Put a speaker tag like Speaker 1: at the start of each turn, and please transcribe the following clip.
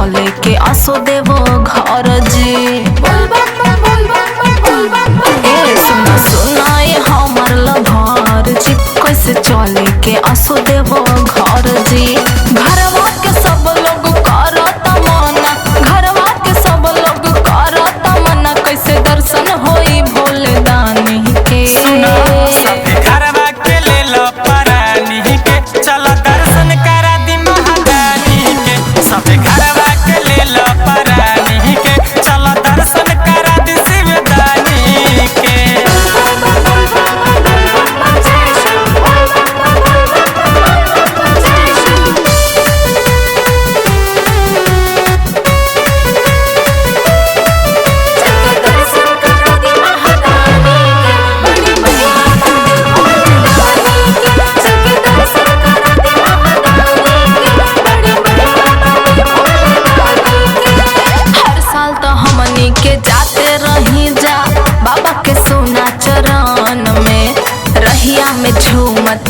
Speaker 1: चले के आसो देवो घर जी। ए सुना सुना ये हमर लभार जी, कैसे चले के आसो देवो घर जी। घरवा के सब लोग करता मना, घरवा के सब लोग करता मना, कैसे दर्शन होई भोले दानी के।
Speaker 2: घरवा के ले लो परानी के, चलो दर्शन करा दी महादानी के। सबे घरवा के ले लो परानी के, चलो दर्शन करा दी शिवदानी के।
Speaker 1: के जाते रही जा बाबा के सोना चरण में, रहिया में झूमत